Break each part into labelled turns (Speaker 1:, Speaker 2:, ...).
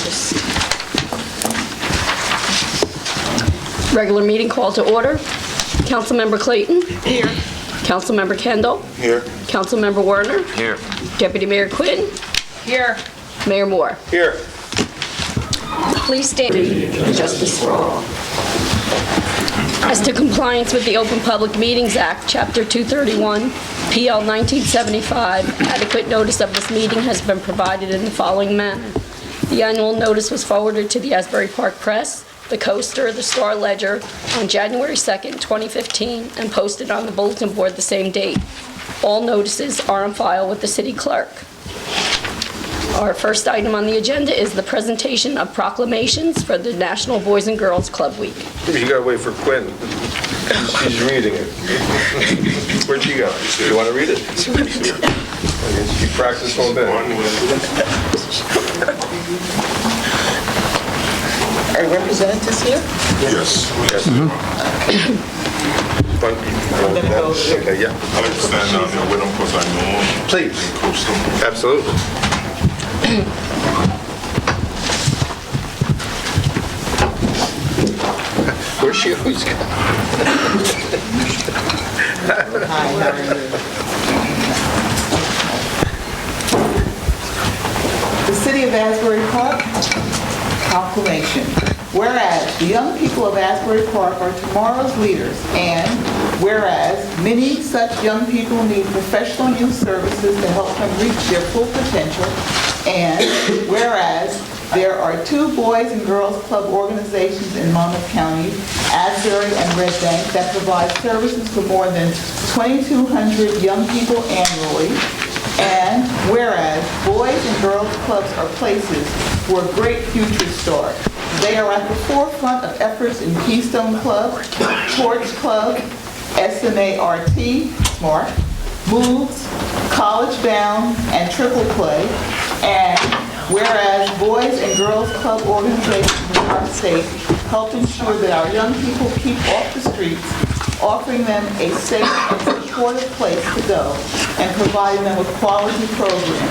Speaker 1: noticed. Regular meeting call to order. Councilmember Clayton? Here. Councilmember Kendall?
Speaker 2: Here.
Speaker 1: Councilmember Werner?
Speaker 2: Here.
Speaker 1: Deputy Mayor Quinn?
Speaker 3: Here.
Speaker 1: Mayor Moore?
Speaker 2: Here.
Speaker 1: Please stand. Justice for all. As to compliance with the Open Public Meetings Act, Chapter 231, PL 1975, adequate notice of this meeting has been provided in the following manner. The annual notice was forwarded to the Asbury Park Press, the Coaster, the Star Ledger on January 2nd, 2015, and posted on the bulletin board the same date. All notices are on file with the city clerk. Our first item on the agenda is the presentation of proclamations for the National Boys and Girls Club Week.
Speaker 2: You gotta wait for Quinn. She's reading it. Where'd she go? You wanna read it? She practiced all day.
Speaker 3: Are representatives here?
Speaker 2: Yes. Yes. But, okay, yeah.
Speaker 4: I like to stand down there with them because I know them.
Speaker 2: Please.
Speaker 4: And coach them.
Speaker 2: Absolutely. Where's she always going?
Speaker 3: Hi, how are you? The City of Asbury Park proclamation. Whereas the young people of Asbury Park are tomorrow's leaders, and whereas many such young people need professional youth services to help them reach their full potential, and whereas there are 2 Boys and Girls Club organizations in Monmouth County, Asbury and Red Bank, that provide services for more than 2,200 young people annually, and whereas Boys and Girls Clubs are places where great futures start. They are at the forefront of efforts in Keystone Club, Torch Club, SMART, SMART, Moves, College Bound, and Triple Play, and whereas Boys and Girls Club organizations in our state help ensure that our young people keep off the streets, offering them a safe and supportive place to go, and providing them with quality programs.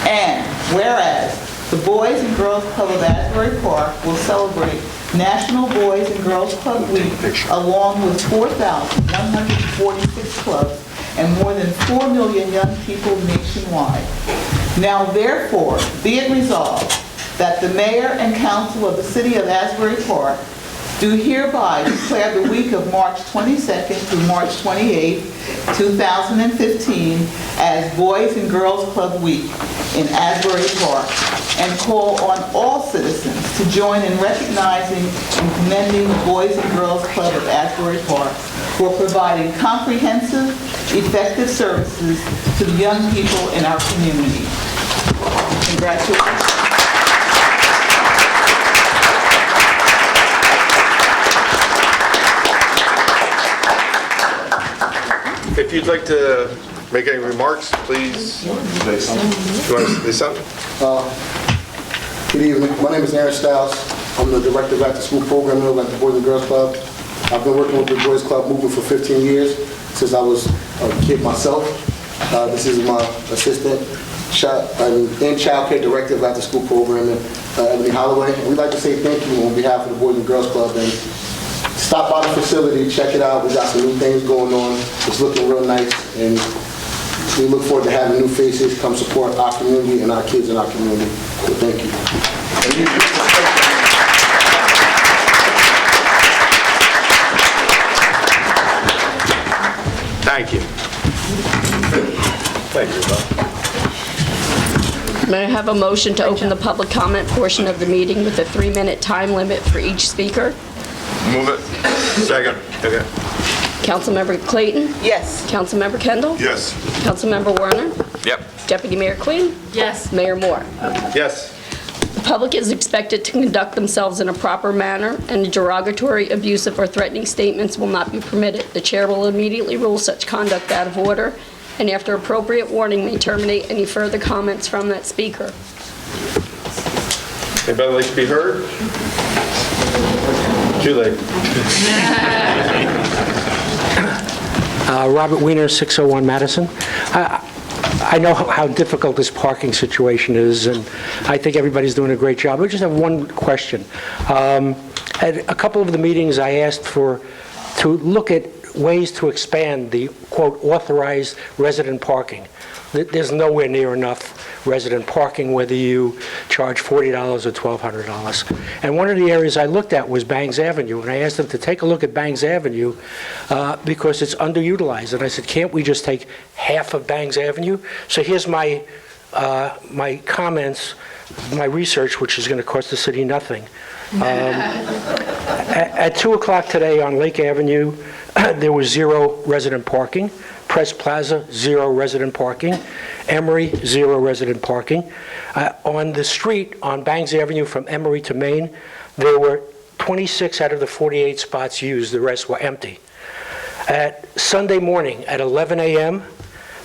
Speaker 3: And whereas the Boys and Girls Club of Asbury Park will celebrate National Boys and Girls Club Week along with 4,146 clubs and more than 4 million young people nationwide. Now therefore, be it resolved that the Mayor and Council of the City of Asbury Park do hereby declare the week of March 22nd through March 28th, 2015 as Boys and Girls Club Week in Asbury Park, and call on all citizens to join in recognizing and commending the Boys and Girls Club of Asbury Park for providing comprehensive, effective services to the young people in our community. Congratulations.
Speaker 2: If you'd like to make any remarks, please. You want to say something?
Speaker 5: Good evening. My name is Aaron Stiles. I'm the director of after-school programming at the Boys and Girls Club. I've been working with the Boys Club movement for 15 years, since I was a kid myself. This is my assistant and child care director of after-school programming, Ebony Holloway. And we'd like to say thank you on behalf of the Boys and Girls Club. And stop by the facility, check it out. We got some new things going on. It's looking real nice, and we look forward to having new faces come support our community and our kids in our community. So thank you.
Speaker 2: Thank you. Thank you, Bob.
Speaker 1: May I have a motion to open the public comment portion of the meeting with a 3-minute time limit for each speaker?
Speaker 2: Move it. Second. Okay.
Speaker 1: Councilmember Clayton?
Speaker 3: Yes.
Speaker 1: Councilmember Kendall?
Speaker 4: Yes.
Speaker 1: Councilmember Werner?
Speaker 2: Yep.
Speaker 1: Deputy Mayor Quinn?
Speaker 3: Yes.
Speaker 1: Mayor Moore?
Speaker 2: Yes.
Speaker 1: The public is expected to conduct themselves in a proper manner, and derogatory, abusive, or threatening statements will not be permitted. The chair will immediately rule such conduct out of order, and after appropriate warning may terminate any further comments from that speaker.
Speaker 2: Anybody like to be heard? Too late.
Speaker 6: Robert Wiener, 601 Madison. I know how difficult this parking situation is, and I think everybody's doing a great job. I just have one question. At a couple of the meetings, I asked to look at ways to expand the, quote, authorized resident parking. There's nowhere near enough resident parking, whether you charge $40 or $1,200. And one of the areas I looked at was Bangs Avenue, and I asked them to take a look at Bangs Avenue because it's underutilized. And I said, can't we just take half of Bangs Avenue? So here's my comments, my research, which is going to cost the city nothing. At 2 o'clock today on Lake Avenue, there was 0 resident parking. Press Plaza, 0 resident parking. Emory, 0 resident parking. On the street on Bangs Avenue from Emory to Main, there were 26 out of the 48 spots used. The rest were empty. At Sunday morning at 11 a.m.,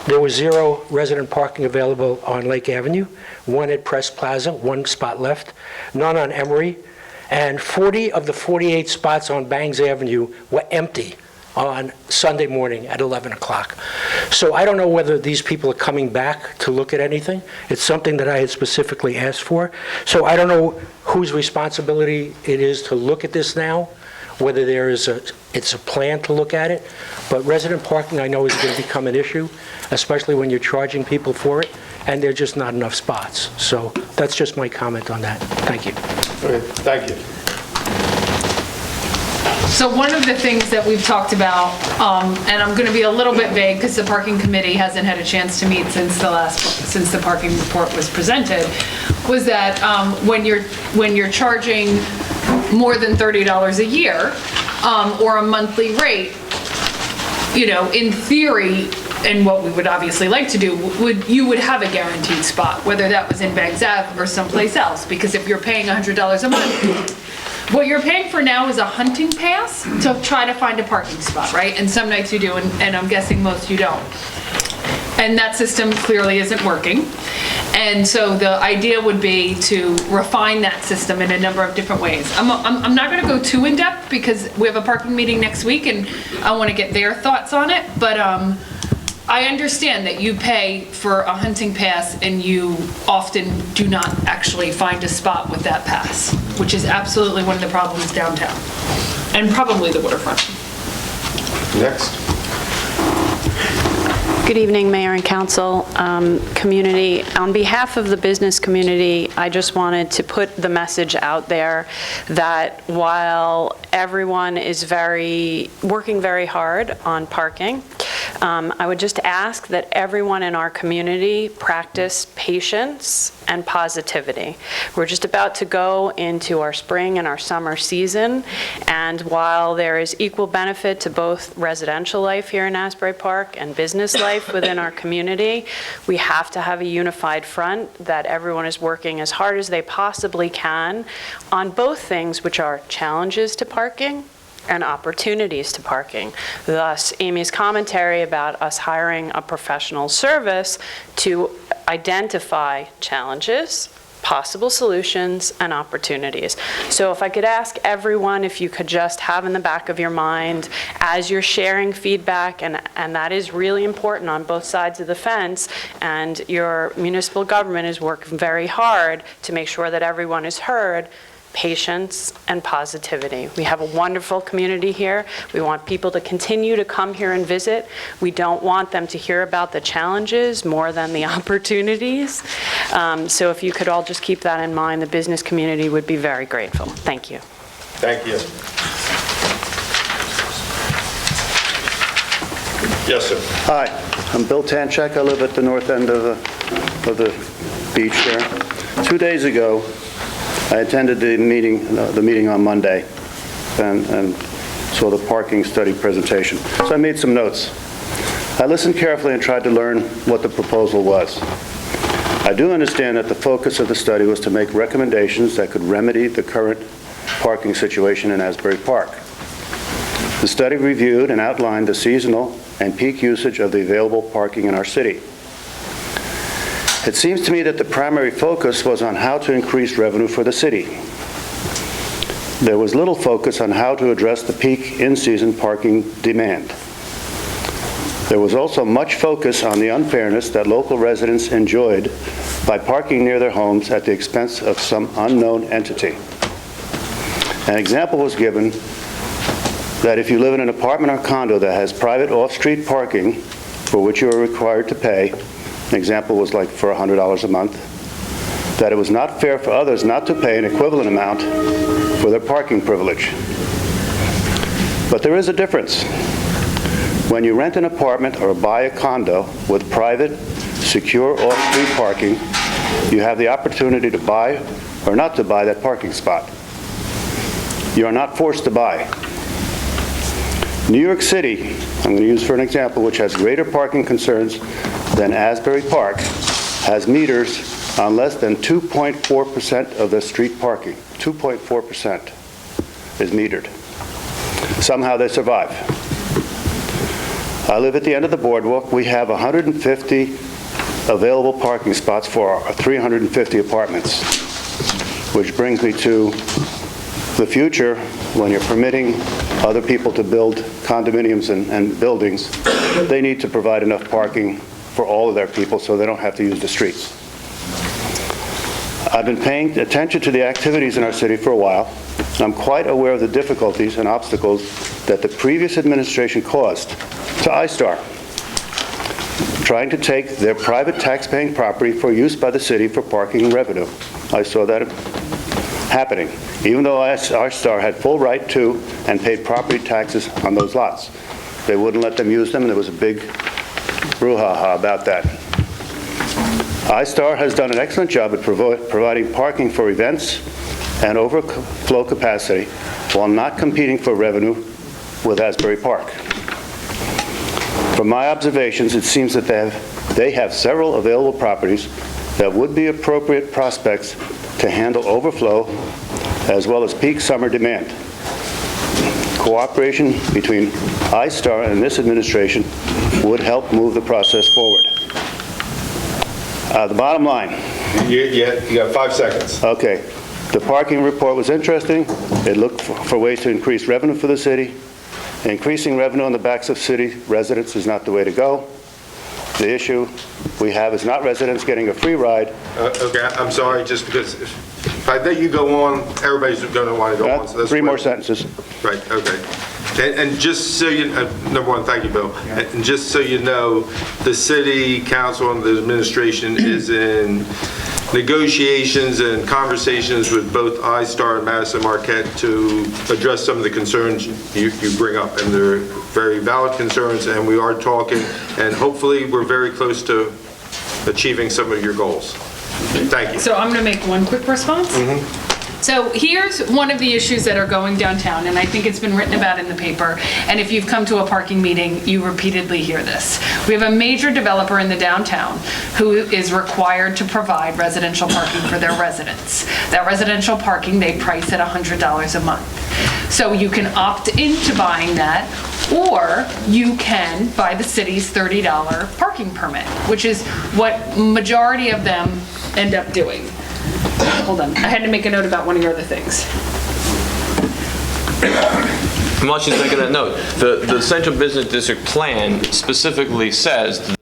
Speaker 6: there was 0 resident parking available on Lake Avenue, 1 at Press Plaza, 1 spot left, none on Emory, and 40 of the 48 spots on Bangs Avenue were empty on Sunday morning at 11 o'clock. So I don't know whether these people are coming back to look at anything. It's something that I had specifically asked for. So I don't know whose responsibility it is to look at this now, whether it's a plan to look at it. But resident parking, I know, is going to become an issue, especially when you're charging people for it, and there are just not enough spots. So that's just my comment on that. Thank you.
Speaker 2: Okay, thank you.
Speaker 7: So one of the things that we've talked about, and I'm going to be a little bit vague because the parking committee hasn't had a chance to meet since the parking report was presented, was that when you're charging more than $30 a year or a monthly rate, you know, in theory, and what we would obviously like to do, you would have a guaranteed spot, whether that was in Bangs Ave or someplace else, because if you're paying $100 a month, what you're paying for now is a hunting pass to try to find a parking spot, right? And some nights you do, and I'm guessing most you don't. And that system clearly isn't working. And so the idea would be to refine that system in a number of different ways. I'm not going to go too in depth because we have a parking meeting next week and I want to get their thoughts on it. But I understand that you pay for a hunting pass and you often do not actually find a spot with that pass, which is absolutely one of the problems downtown and probably the waterfront.
Speaker 2: Next.
Speaker 8: Good evening, Mayor and Council, community. On behalf of the business community, I just wanted to put the message out there that while everyone is working very hard on parking, I would just ask that everyone in our community practice patience and positivity. We're just about to go into our spring and our summer season, and while there is equal benefit to both residential life here in Asbury Park and business life within our community, we have to have a unified front that everyone is working as hard as they possibly can on both things, which are challenges to parking and opportunities to parking. Thus, Amy's commentary about us hiring a professional service to identify challenges, possible solutions, and opportunities. So if I could ask everyone if you could just have in the back of your mind as you're sharing feedback, and that is really important on both sides of the fence, and your municipal government is working very hard to make sure that everyone is heard, patience and positivity. We have a wonderful community here. We want people to continue to come here and visit. We don't want them to hear about the challenges more than the opportunities. So if you could all just keep that in mind, the business community would be very grateful. Thank you.
Speaker 2: Thank you. Yes, sir.
Speaker 9: Hi, I'm Bill Tanchek. I live at the north end of the beach here. 2 days ago, I attended the meeting on Monday and saw the parking study presentation. So I made some notes. I listened carefully and tried to learn what the proposal was. I do understand that the focus of the study was to make recommendations that could remedy the current parking situation in Asbury Park. The study reviewed and outlined the seasonal and peak usage of the available parking in our city. It seems to me that the primary focus was on how to increase revenue for the city. There was little focus on how to address the peak in-season parking demand. There was also much focus on the unfairness that local residents enjoyed by parking near their homes at the expense of some unknown entity. An example was given that if you live in an apartment or condo that has private off-street parking for which you are required to pay, an example was like for $100 a month, that it was not fair for others not to pay an equivalent amount for their parking privilege. But there is a difference. When you rent an apartment or buy a condo with private, secure off-street parking, you have the opportunity to buy or not to buy that parking spot. You are not forced to buy. New York City, I'm going to use for an example, which has greater parking concerns than Asbury Park, has meters on less than 2.4% of the street parking. 2.4% is metered. Somehow they survive. I live at the end of the boardwalk. We have 150 available parking spots for our 350 apartments, which brings me to the future when you're permitting other people to build condominiums and buildings. They need to provide enough parking for all of their people so they don't have to use the streets. I've been paying attention to the activities in our city for a while, and I'm quite aware of the difficulties and obstacles that the previous administration caused to iStar, trying to take their private tax-paying property for use by the city for parking revenue. I saw that happening, even though iStar had full right to and paid property taxes on those lots. They wouldn't let them use them, and there was a big brouhaha about that. iStar has done an excellent job at providing parking for events and overflow capacity while not competing for revenue with Asbury Park. From my observations, it seems that they have several available properties that would be appropriate prospects to handle overflow as well as peak summer demand. Cooperation between iStar and this administration would help move the process forward. The bottom line.
Speaker 2: You got 5 seconds.
Speaker 9: Okay. The parking report was interesting. It looked for ways to increase revenue for the city. Increasing revenue on the backs of city residents is not the way to go. The issue we have is not residents getting a free ride.
Speaker 2: Okay, I'm sorry, just because if I let you go on, everybody's going to want to go on. So that's
Speaker 9: 3 more sentences.
Speaker 2: Right, okay. And just so you, number one, thank you, Bill. And just so you know, the city council and the administration is in negotiations and conversations with both iStar and Madison Marquette to address some of the concerns you bring up. And they're very valid concerns, and we are talking, and hopefully we're very close to achieving some of your goals. Thank you.
Speaker 7: So I'm going to make one quick response. So here's one of the issues that are going downtown, and I think it's been written about in the paper, and if you've come to a parking meeting, you repeatedly hear this. We have a major developer in the downtown who is required to provide residential parking for their residents. That residential parking, they price at $100 a month. So you can opt into buying that, or you can buy the city's $30 parking permit, which is what majority of them end up doing. Hold on, I had to make a note about one of your other things.
Speaker 10: While she's making that note, the Central Business District Plan specifically says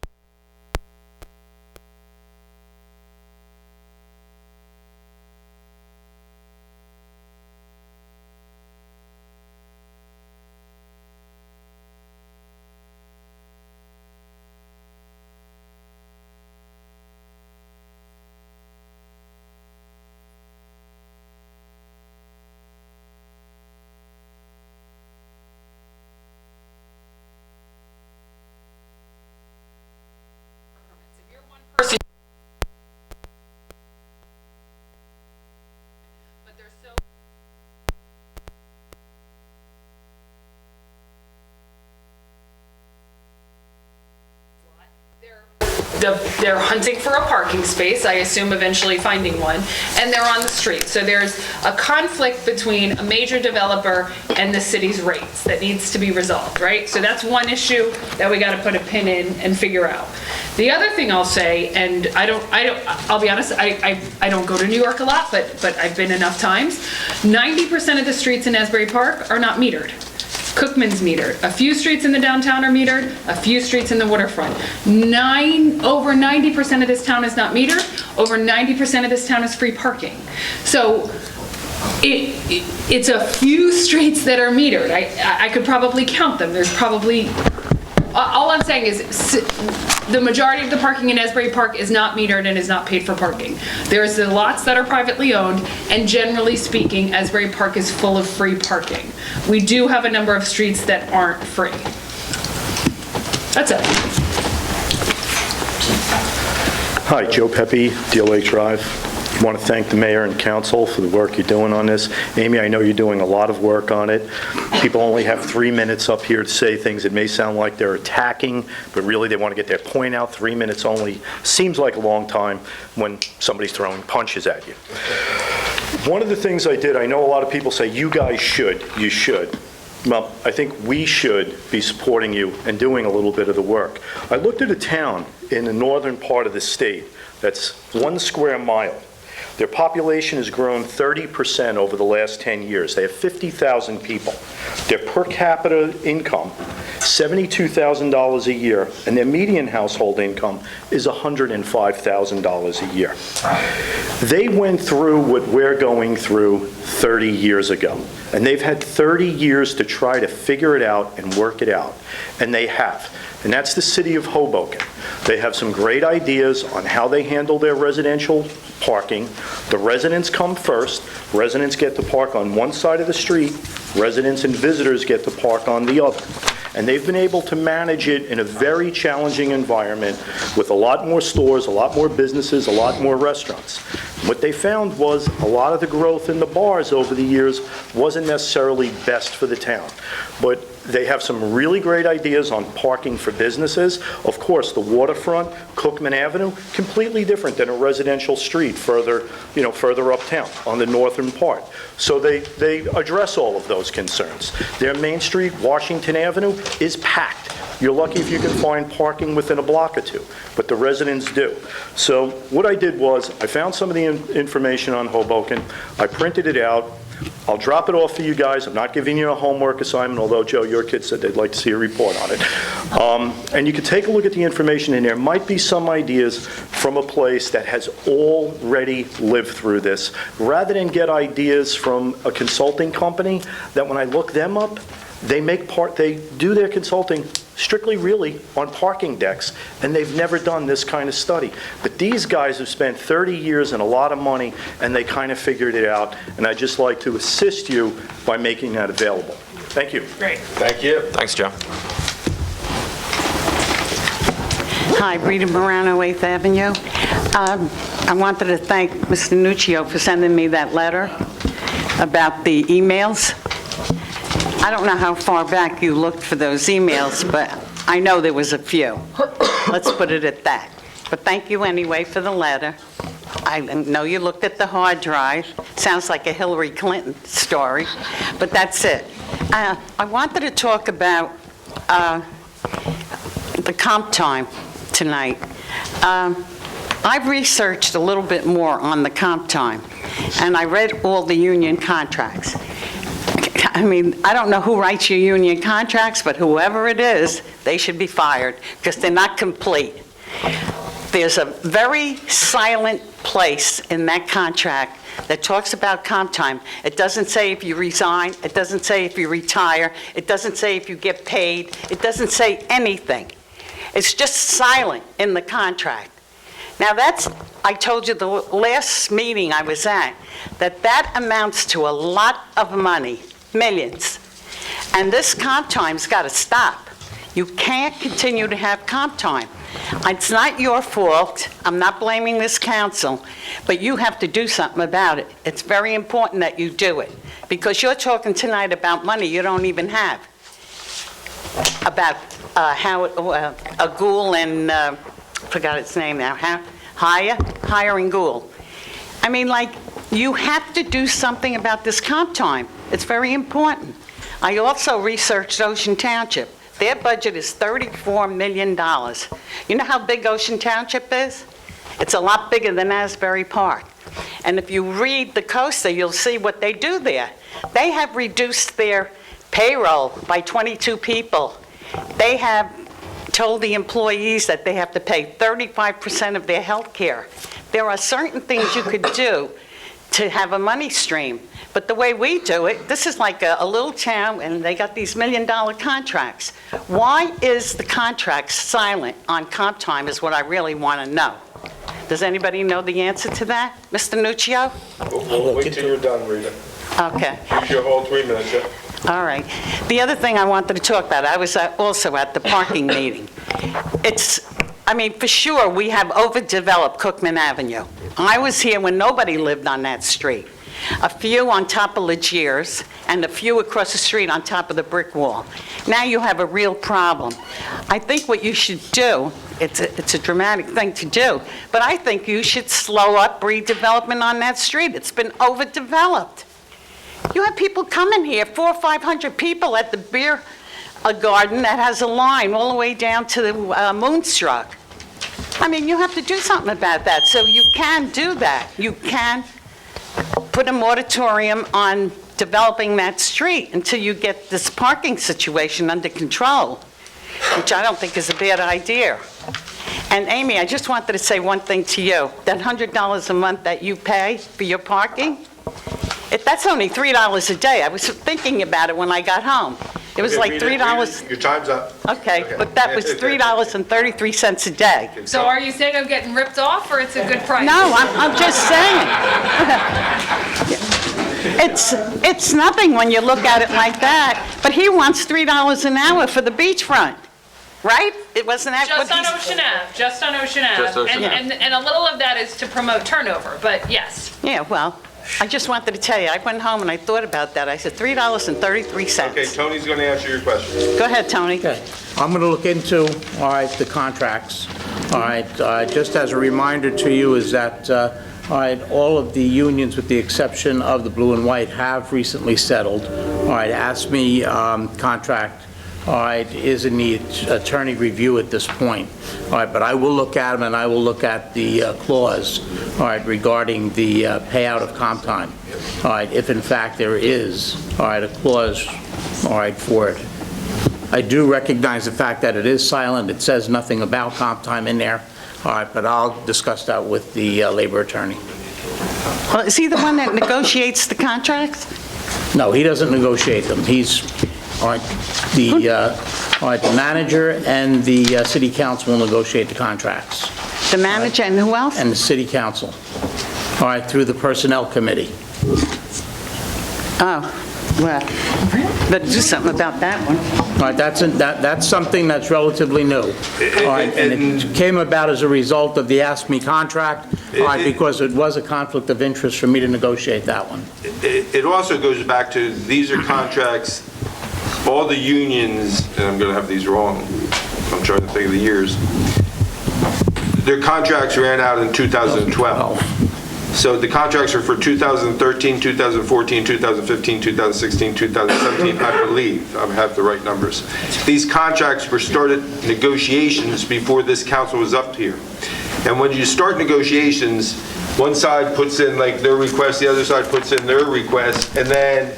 Speaker 10: they're hunting for a parking space, I assume eventually finding one, and they're on the street. So there's a conflict between a major developer and the city's rates that needs to be resolved, right? So that's one issue that we got to put a pin in and figure out. The other thing I'll say, and I'll be honest, I don't go to New York a lot, but I've been enough times. 90% of the streets in Asbury Park are not metered. Cookman's metered. A few streets in the downtown are metered, a few streets in the waterfront. Over 90% of this town is not metered, over 90% of this town is free parking. So it's a few streets that are metered. I could probably count them. There's probably, all I'm saying is the majority of the parking in Asbury Park is not metered and is not paid for parking. There's the lots that are privately owned, and generally speaking, Asbury Park is full of free parking. We do have a number of streets that aren't free. That's it.
Speaker 11: Hi, Joe Pepe, Deal Lake Drive. I want to thank the mayor and council for the work you're doing on this. Amy, I know you're doing a lot of work on it. People only have 3 minutes up here to say things. It may sound like they're attacking, but really they want to get their point out. 3 minutes only seems like a long time when somebody's throwing punches at you. One of the things I did, I know a lot of people say, you guys should, you should. Well, I think we should be supporting you and doing a little bit of the work. I looked at a town in the northern part of the state that's 1 square mile. Their population has grown 30% over the last 10 years. They have 50,000 people. Their per capita income, $72,000 a year, and their median household income is $105,000 a year. They went through what we're going through 30 years ago, and they've had 30 years to try to figure it out and work it out, and they have. And that's the city of Hoboken. They have some great ideas on how they handle their residential parking. The residents come first. Residents get to park on one side of the street. Residents and visitors get to park on the other. And they've been able to manage it in a very challenging environment with a lot more stores, a lot more businesses, a lot more restaurants. What they found was a lot of the growth in the bars over the years wasn't necessarily best for the town. But they have some really great ideas on parking for businesses. Of course, the waterfront, Cookman Avenue, completely different than a residential street further uptown on the northern part. So they address all of those concerns. Their Main Street, Washington Avenue, is packed. You're lucky if you can find parking within a block or two, but the residents do. So what I did was I found some of the information on Hoboken. I printed it out. I'll drop it off for you guys. I'm not giving you a homework assignment, although, Joe, your kids said they'd like to see a report on it. And you can take a look at the information in there. Might be some ideas from a place that has already lived through this, rather than get ideas from a consulting company that when I look them up, they do their consulting strictly really on parking decks, and they've never done this kind of study. But these guys have spent 30 years and a lot of money, and they kind of figured it out, and I'd just like to assist you by making that available. Thank you.
Speaker 10: Great.
Speaker 2: Thank you.
Speaker 12: Thanks, Joe.
Speaker 13: Hi, Rita Morano, 8th Avenue. I wanted to thank Mr. Nuccio for sending me that letter about the emails. I don't know how far back you looked for those emails, but I know there was a few. Let's put it at that. But thank you anyway for the letter. I know you looked at the hard drive. Sounds like a Hillary Clinton story, but that's it. I wanted to talk about the comp time tonight. I've researched a little bit more on the comp time, and I read all the union contracts. I mean, I don't know who writes your union contracts, but whoever it is, they should be fired because they're not complete. There's a very silent place in that contract that talks about comp time. It doesn't say if you resign. It doesn't say if you retire. It doesn't say if you get paid. It doesn't say anything. It's just silent in the contract. Now I told you the last meeting I was at, that amounts to a lot of money. Millions. And this comp time's got to stop. You can't continue to have comp time. It's not your fault. I'm not blaming this council, but you have to do something about it. It's very important that you do it because you're talking tonight about money you don't even have. About how Gould and forgot its name now. Hiring Gould. I mean, like, you have to do something about this comp time. It's very important. I also researched Ocean Township. Their budget is $34 million. You know how big Ocean Township is? It's a lot bigger than Asbury Park. And if you read the COSTA, you'll see what they do there. They have reduced their payroll by 22 people. They have told the employees that they have to pay 35% of their health care. There are certain things you could do to have a money stream, but the way we do it, this is like a little town, and they got these million-dollar contracts. Why is the contract silent on comp time is what I really want to know. Does anybody know the answer to that? Mr. Nuccio?
Speaker 2: We'll wait till you're done, Rita.
Speaker 13: Okay.
Speaker 2: Use your whole 3 minutes, yeah?
Speaker 13: All right. The other thing I wanted to talk about, I was also at the parking meeting. For sure, we have overdeveloped Cookman Avenue. I was here when nobody lived on that street. A few on top of Legier's and a few across the street on top of the brick wall. Now you have a real problem. I think what you should do, it's a dramatic thing to do, but I think you should slow up redevelopment on that street. It's been overdeveloped. You have people coming here, 400 or 500 people at the beer garden that has a line all the way down to the Moonstruck. You have to do something about that. So you can do that. You can put a moratorium on developing that street until you get this parking situation under control, which I don't think is a bad idea. And Amy, I just wanted to say one thing to you. That $100 a month that you pay for your parking, that's only $3 a day. I was thinking about it when I got home. It was like $3.
Speaker 2: Your time's up.
Speaker 13: Okay, but that was $3.33 a day.
Speaker 10: So are you saying I'm getting ripped off, or it's a good price?
Speaker 13: No, I'm just saying. It's nothing when you look at it like that, but he wants $3 an hour for the beachfront, right? It wasn't that what
Speaker 10: Just on Ocean Ave, just on Ocean Ave. And a little of that is to promote turnover, but yes.
Speaker 13: Yeah, well, I just wanted to tell you, I went home and I thought about that. I said $3.33.
Speaker 2: Okay, Tony's going to answer your question.
Speaker 13: Go ahead, Tony.
Speaker 12: Okay. I'm going to look into, the contracts. Just as a reminder to you is that, all of the unions, with the exception of the blue and white, have recently settled. ASME contract is in the attorney review at this point. But I will look at them, and I will look at the clause, regarding the payout of comp time. If in fact there is, a clause, for it. I do recognize the fact that it is silent. It says nothing about comp time in there. But I'll discuss that with the labor attorney.
Speaker 13: Well, is he the one that negotiates the contracts?
Speaker 12: No, he doesn't negotiate them. He's the manager and the city council will negotiate the contracts.
Speaker 13: The manager and who else?
Speaker 12: And the city council, through the personnel committee.
Speaker 13: Oh, well, better do something about that one.
Speaker 12: That's something that's relatively new. And it came about as a result of the ASME contract, because it was a conflict of interest for me to negotiate that one.
Speaker 2: It also goes back to, these are contracts, all the unions, and I'm going to have these wrong, I'm trying to think of the years, their contracts ran out in 2012. So the contracts are for 2013, 2014, 2015, 2016, 2017, I believe. I have the right numbers. These contracts were started negotiations before this council was up here. And when you start negotiations, one side puts in like their request, the other side puts in their request, and then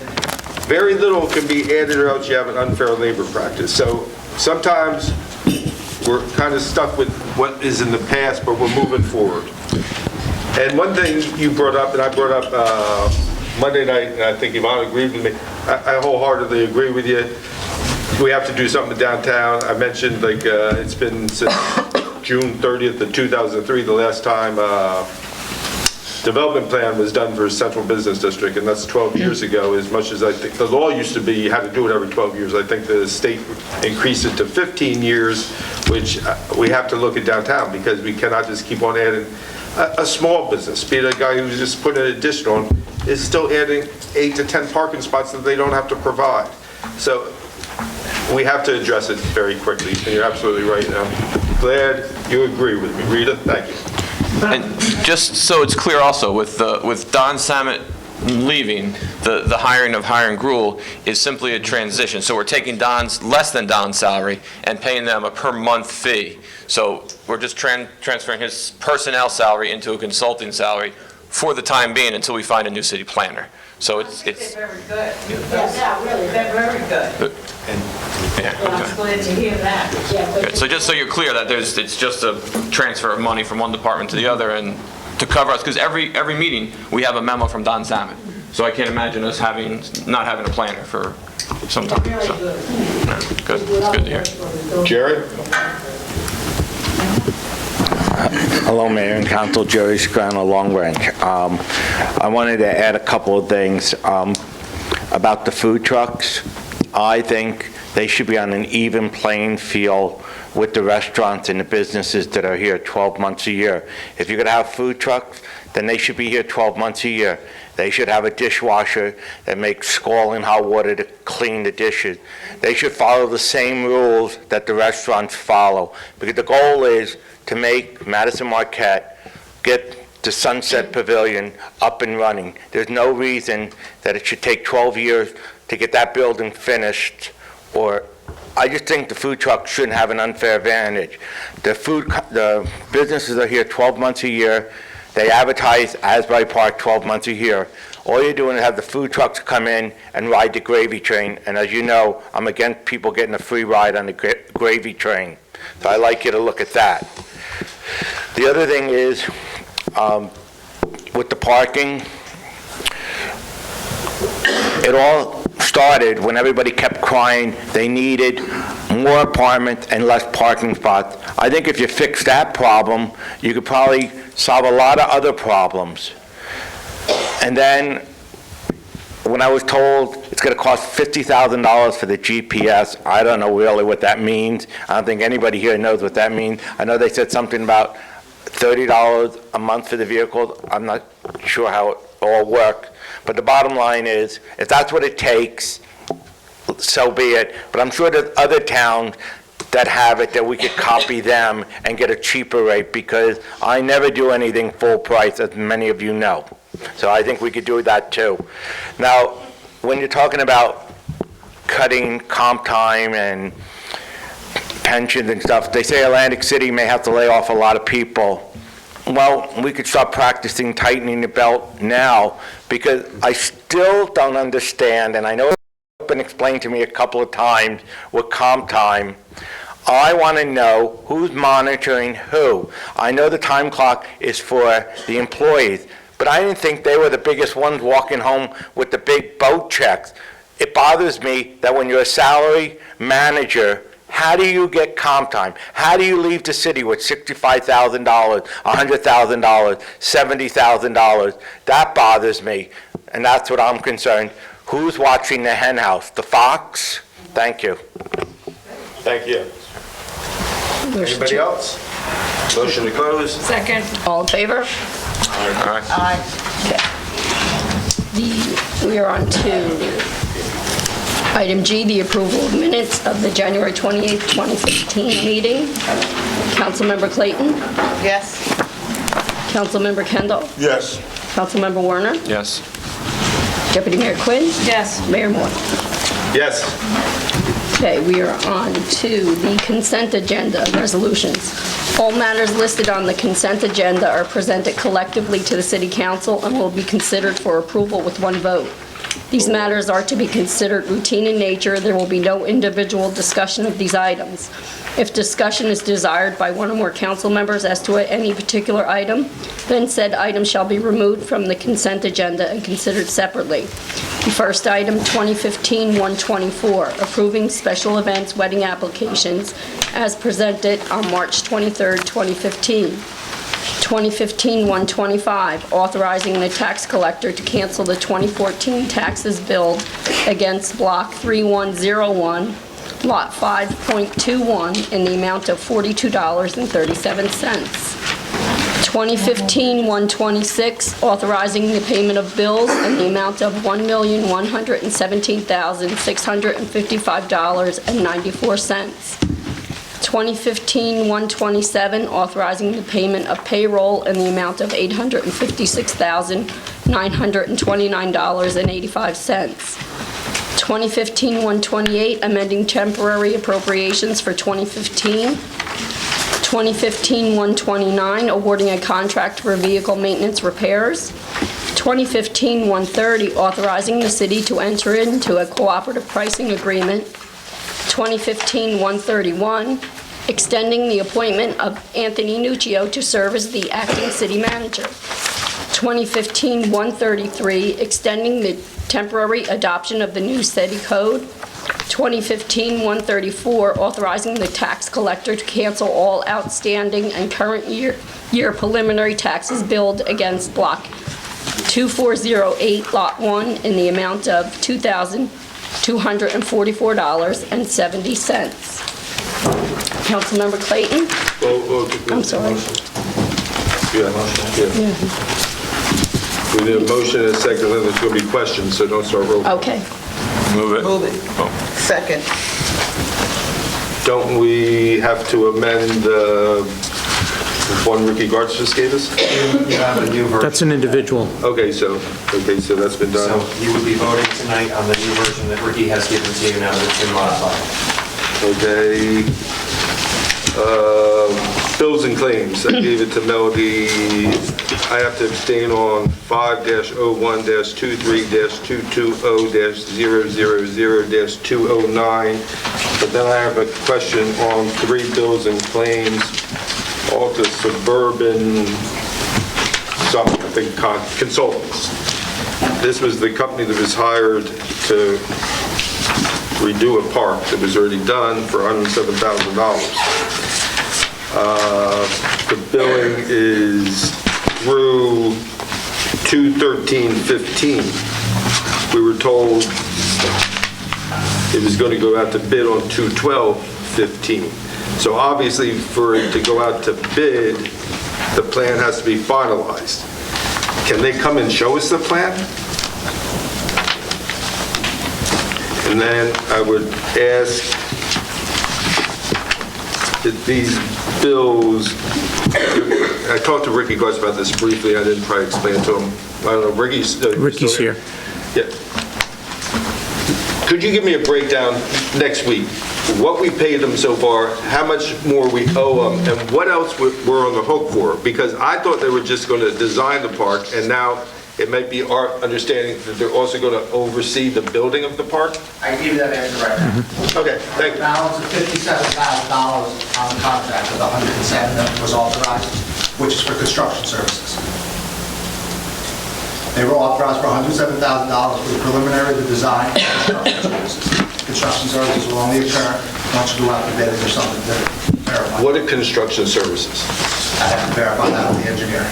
Speaker 2: very little can be added or else you have an unfair labor practice. So sometimes we're kind of stuck with what is in the past, but we're moving forward. And one thing you brought up, and I brought up Monday night, and I think Yvonne agreed with me, I wholeheartedly agree with you. We have to do something downtown. I mentioned like it's been since June 30th of 2003, the last time development plan was done for Central Business District, and that's 12 years ago. As much as I think the law used to be you had to do it every 12 years, I think the state increased it to 15 years, which we have to look at downtown because we cannot just keep on adding. A small business, be it a guy who's just putting an addition on, is still adding 8 to 10 parking spots that they don't have to provide. So we have to address it very quickly, and you're absolutely right. I'm glad you agree with me. Rita, thank you.
Speaker 14: And just so it's clear also, with Don Samet leaving, the hiring of Hiram Gruhl is simply a transition. So we're taking less than Don's salary and paying them a per month fee. So we're just transferring his personnel salary into a consulting salary for the time being until we find a new city planner. So it's
Speaker 15: Very good. Yeah, really, they're very good.
Speaker 14: yeah,
Speaker 15: Well, I'm glad to hear that. Yeah,
Speaker 14: Good. So just so you're clear that it's just a transfer of money from one department to the other and to cover us, because every meeting, we have a memo from Don Samet. So I can't imagine us not having a planner for some time. So, yeah, good. It's good to hear.
Speaker 2: Jerry?
Speaker 16: Hello, Mayor and Council. Jerry Scrano, Long Ranch. I wanted to add a couple of things about the food trucks. I think they should be on an even playing field with the restaurants and the businesses that are here 12 months a year. If you're going to have food trucks, then they should be here 12 months a year. They should have a dishwasher that makes scalding hot water to clean the dishes. They should follow the same rules that the restaurants follow, because the goal is to make Madison Marquette get the Sunset Pavilion up and running. There's no reason that it should take 12 years to get that building finished, or I just think the food trucks shouldn't have an unfair advantage. The businesses are here 12 months a year. They advertise Asbury Park 12 months a year. All you're doing is have the food trucks come in and ride the gravy train. And as you know, I'm against people getting a free ride on the gravy train. So I like you to look at that. The other thing is, with the parking, it all started when everybody kept crying they needed more apartments and less parking spots. I think if you fix that problem, you could probably solve a lot of other problems. And then when I was told it's going to cost $50,000 for the GPS, I don't know really what that means. I don't think anybody here knows what that means. I know they said something about $30 a month for the vehicle. I'm not sure how it all works. But the bottom line is, if that's what it takes, so be it. But I'm sure there's other towns that have it that we could copy them and get a cheaper rate, because I never do anything full price, as many of you know. So I think we could do that too. Now, when you're talking about cutting comp time and pensions and stuff, they say Atlantic City may have to lay off a lot of people. Well, we could start practicing tightening the belt now, because I still don't understand, and I know it's been explained to me a couple of times with comp time. I want to know who's monitoring who. I know the time clock is for the employees, but I didn't think they were the biggest ones walking home with the big boat checks. It bothers me that when you're a salary manager, how do you get comp time? How do you leave the city with $65,000, $100,000, $70,000? That bothers me, and that's what I'm concerned. Who's watching the hen house? The fox? Thank you.
Speaker 2: Thank you. Anybody else? Motion to close?
Speaker 7: Second.
Speaker 1: All in favor?
Speaker 2: Aye.
Speaker 1: We are on to item G, the approval of minutes of the January 28th, 2015 meeting. Councilmember Clayton?
Speaker 3: Yes.
Speaker 1: Councilmember Kendall?
Speaker 4: Yes.
Speaker 1: Councilmember Warner?
Speaker 14: Yes.
Speaker 1: Deputy Mayor Quinn?
Speaker 7: Yes.
Speaker 1: Mayor Moore?
Speaker 2: Yes.
Speaker 1: Okay, we are on to the consent agenda resolutions. All matters listed on the consent agenda are presented collectively to the City Council and will be considered for approval with one vote. These matters are to be considered routine in nature. There will be no individual discussion of these items. If discussion is desired by one or more council members as to any particular item, then said item shall be removed from the consent agenda and considered separately. The first item, 2015-124, approving special events wedding applications as presented on March 23rd, 2015. 2015-125, authorizing the tax collector to cancel the 2014 taxes billed against Block 3101, Lot 5.21, in the amount of $42.37. 2015-126, authorizing the payment of bills in the amount of $1,117,655.94. 2015-127, authorizing the payment of payroll in the amount of $856,929.85. 2015-128, amending temporary appropriations for 2015. 2015-129, awarding a contract for vehicle maintenance repairs. 2015-130, authorizing the city to enter into a cooperative pricing agreement. 2015-131, extending the appointment of Anthony Nuccio to serve as the acting city manager. 2015-133, extending the temporary adoption of the new city code. 2015-134, authorizing the tax collector to cancel all outstanding and current year preliminary taxes billed against Block 2408, Lot 1, in the amount of $2,244.70. Councilmember Clayton? I'm sorry.
Speaker 2: Yeah. We did a motion and a second, then there's going to be questions, so don't start roll call.
Speaker 1: Okay.
Speaker 14: Move it.
Speaker 3: Move it. Second.
Speaker 2: Don't we have to amend the one Ricky Gartz just gave us?
Speaker 17: You have a new version.
Speaker 12: That's an individual.
Speaker 2: Okay, so that's been done.
Speaker 17: So you would be voting tonight on the new version that Ricky has given to you now that it's been modified.
Speaker 2: Okay. Bills and claims, I gave it to Melody. I have to abstain on 5-01-23-220-000-209. But then I have a question on 3 bills and claims, all to Suburban, something, I think, consultants. This was the company that was hired to redo a park that was already done for $107,000. The billing is through 2/13/15. We were told it was going to go out to bid on 2/12/15. So obviously, for it to go out to bid, the plan has to be finalized. Can they come and show us the plan? And then I would ask that these bills, I talked to Ricky Gartz about this briefly, I didn't probably explain it to him. I don't know, Ricky's
Speaker 12: here.
Speaker 2: Yeah. Could you give me a breakdown next week? What we paid them so far, how much more we owe them, and what else we're on the hook for? Because I thought they were just going to design the park, and now it might be our understanding that they're also going to oversee the building of the park?
Speaker 18: I can give you that answer right now.
Speaker 2: Okay, thank you.
Speaker 18: Balance of $57,000 on the contract of the 107 that was authorized, which is for construction services. They were authorized for $107,000 for the preliminary, the design, and construction services. Construction services will only occur once you go out to bid if there's something to verify.
Speaker 2: What are construction services?
Speaker 18: I have to verify that with the engineer.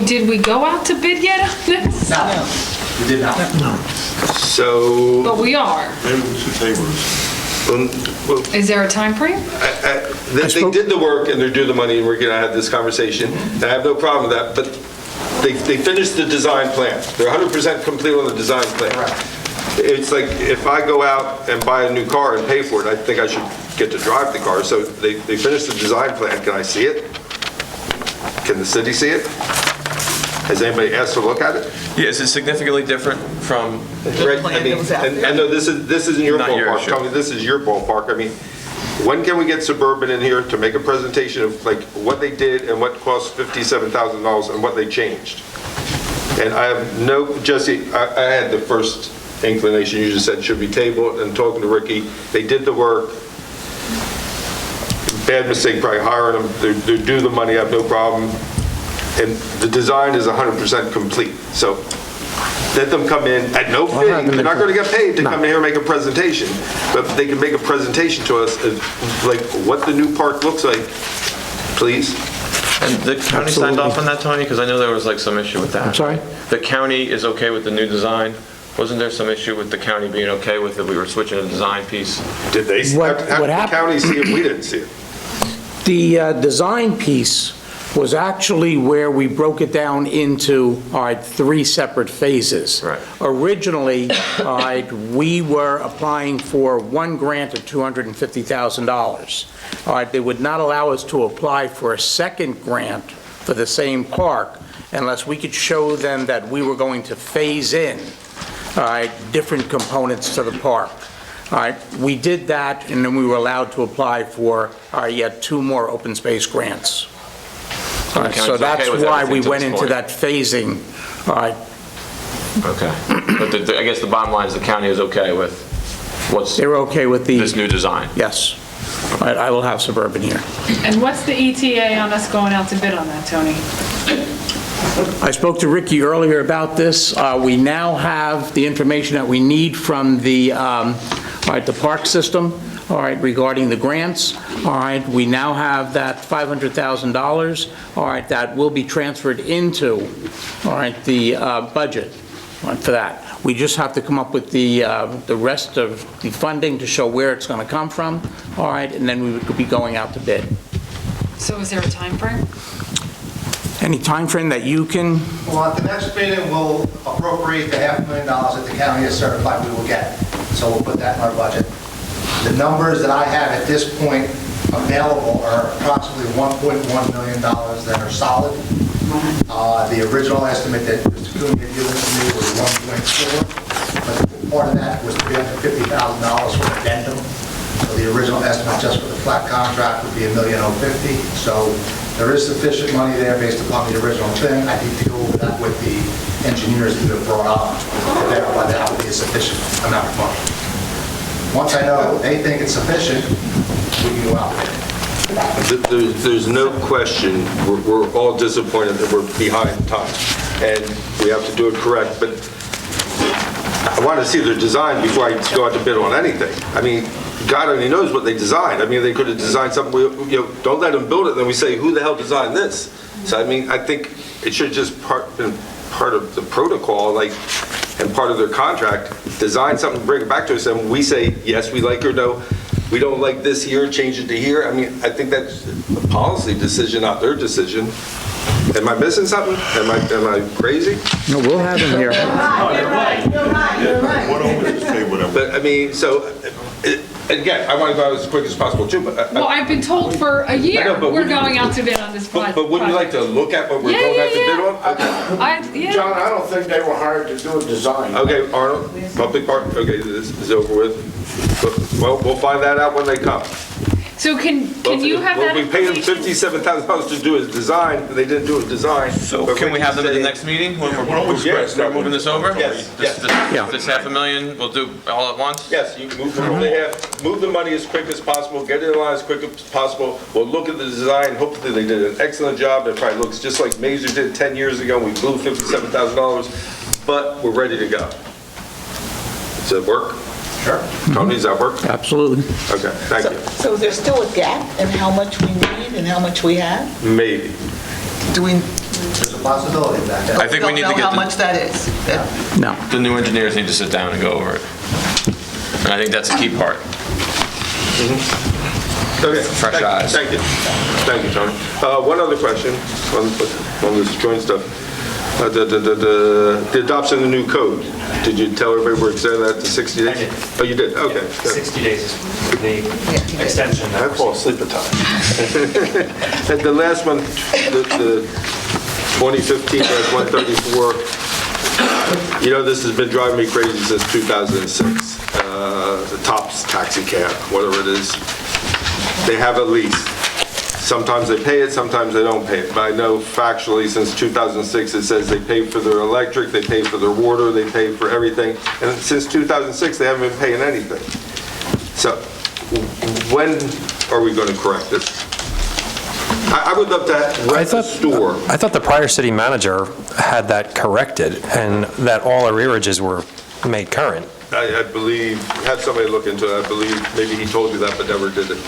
Speaker 7: Did we go out to bid yet on this?
Speaker 18: No, we did not. No.
Speaker 2: So...
Speaker 7: But we are.
Speaker 4: Maybe we should table this.
Speaker 7: Is there a time frame?
Speaker 2: They did the work and they're due the money, and we're going to have this conversation. And I have no problem with that, but they finished the design plan. They're 100% complete on the design plan. It's like if I go out and buy a new car and pay for it, I think I should get to drive the car. So they finished the design plan. Can I see it? Can the city see it? Has anybody asked to look at it?
Speaker 14: Yes, it's significantly different from...
Speaker 2: I know this isn't your ballpark. Tell me, this is your ballpark. I mean, when can we get Suburban in here to make a presentation of like what they did and what cost $57,000 and what they changed? And I have no, Jesse, I had the first inclination, you just said should be tabled, and talking to Ricky, they did the work. Bad mistake probably hiring them. They're due the money, I have no problem. And the design is 100% complete. So let them come in at no fee. They're not going to get paid to come in here and make a presentation, but they can make a presentation to us of like what the new park looks like, please.
Speaker 14: And the county signed off on that, Tony? Because I know there was like some issue with that.
Speaker 6: I'm sorry?
Speaker 14: The county is okay with the new design? Wasn't there some issue with the county being okay with it? We were switching a design piece.
Speaker 2: Did they? How did the county see it? We didn't see it.
Speaker 12: The design piece was actually where we broke it down into 3 separate phases.
Speaker 14: Right.
Speaker 12: Originally, we were applying for one grant of $250,000. They would not allow us to apply for a second grant for the same park unless we could show them that we were going to phase in different components to the park. All right, we did that, and then we were allowed to apply for yet 2 more open space grants. All right, so
Speaker 14: County's
Speaker 12: that's
Speaker 14: okay with
Speaker 12: why
Speaker 14: everything
Speaker 12: we
Speaker 14: to
Speaker 12: went
Speaker 14: this
Speaker 12: into
Speaker 14: point.
Speaker 12: that phasing. All right,
Speaker 14: Okay. But I guess the bottom line is the county is okay with
Speaker 12: they were okay with
Speaker 14: this new design?
Speaker 12: Yes. All right, I will have Suburban here.
Speaker 7: And what's the ETA on us going out to bid on that, Tony?
Speaker 12: I spoke to Ricky earlier about this. We now have the information that we need from the park system, all right, regarding the grants. All right, we now have that $500,000, all right, that will be transferred into, all right, the budget for that. We just have to come up with the rest of the funding to show where it's going to come from, all right, and then we would be going out to bid.
Speaker 7: So is there a time frame?
Speaker 12: Any time frame that you can?
Speaker 18: Well, at the next meeting, we'll appropriate the $500,000 that the county has certified we will get. So we'll put that in our budget. The numbers that I have at this point available are approximately $1.1 million that are solid. The original estimate that Mr. Coon had given to me was 1.4, but part of that was $350,000 for an addendum. So the original estimate just for the flat contract would be $1,050,000. So there is sufficient money there based upon the original thing. I need to go over that with the engineers that have brought on to verify that would be a sufficient amount of money. Once I know they think it's sufficient, we can go out there.
Speaker 2: There's no question, we're all disappointed that we're behind time, and we have to do it correct, but I want to see their design before I go out to bid on anything. I mean, God only knows what they designed. I mean, they could have designed something, don't let them build it, then we say, who the hell designed this? So, I mean, I think it should just been part of the protocol, like, and part of their contract, design something, bring it back to us, and we say, yes, we like or no, we don't like this here, change it to here. I mean, I think that's a policy decision, not their decision. Am I missing something? Am I crazy?
Speaker 12: No, we'll have him here.
Speaker 15: You're right.
Speaker 4: Why don't we just say whatever?
Speaker 2: But, I mean, so, again, I want to go out as quick as possible, too, but...
Speaker 7: Well, I've been told for a year
Speaker 2: I know, but
Speaker 7: we're
Speaker 2: would you-
Speaker 7: going out to bid on this project.
Speaker 2: But wouldn't you like to look at what we're
Speaker 7: Yeah,
Speaker 2: going out to
Speaker 7: yeah,
Speaker 2: bid on? Okay.
Speaker 12: John, I don't think they were hired to do a design.
Speaker 2: Okay, Arnold, public park, okay, this is over with. Well, we'll find that out when they come.
Speaker 7: So can you have that
Speaker 2: Well, we paid them
Speaker 7: information?
Speaker 2: $57,000 to do a design, but they didn't do a design.
Speaker 14: So
Speaker 2: But
Speaker 14: can we have them at the
Speaker 2: say-
Speaker 14: next meeting? When we're
Speaker 2: Yeah,
Speaker 14: start moving this over?
Speaker 2: Yes, yes.
Speaker 14: This $500,000 we'll do all at once?
Speaker 2: Yes, you move the money as quick as possible, get it in line as quick as possible. We'll look at the design, hopefully they did an excellent job. It probably looks just like Mazer did 10 years ago, we blew $57,000, but we're ready to go. Does it work?
Speaker 18: Sure.
Speaker 2: Tony, does that work?
Speaker 12: Absolutely.
Speaker 2: Okay, thank you.
Speaker 3: So is there still a gap in how much we need and how much we have?
Speaker 2: Maybe.
Speaker 3: Do we?
Speaker 18: There's a possibility of that.
Speaker 14: I think we need to
Speaker 3: don't know
Speaker 14: get
Speaker 3: how much that is.
Speaker 12: No.
Speaker 14: the new engineers need to sit down and go over it. And I think that's the key part.
Speaker 2: Okay.
Speaker 14: Fresh eyes.
Speaker 2: Thank you. Thank you, Tony. One other question on this joint stuff. The adoption of the new code. Did you tell everybody we're extending that to 60 days?
Speaker 17: I did.
Speaker 2: Oh, you did? Okay. good.
Speaker 17: 60 days is the extension.
Speaker 2: I fall asleep at times. And the last one, the 2015-134, you know, this has been driving me crazy since 2006. The TOPS taxi cab, whatever it is, they have a lease. Sometimes they pay it, sometimes they don't pay it. But I know factually, since 2006, it says they pay for their electric, they pay for their water, they pay for everything. And since 2006, they haven't been paying anything. So when are we going to correct this? I would love to rent a store.
Speaker 19: I thought the prior city manager had that corrected and that all arrearages were made current.
Speaker 2: I believe, had somebody look into it, I believe, maybe he told you that, but never did it.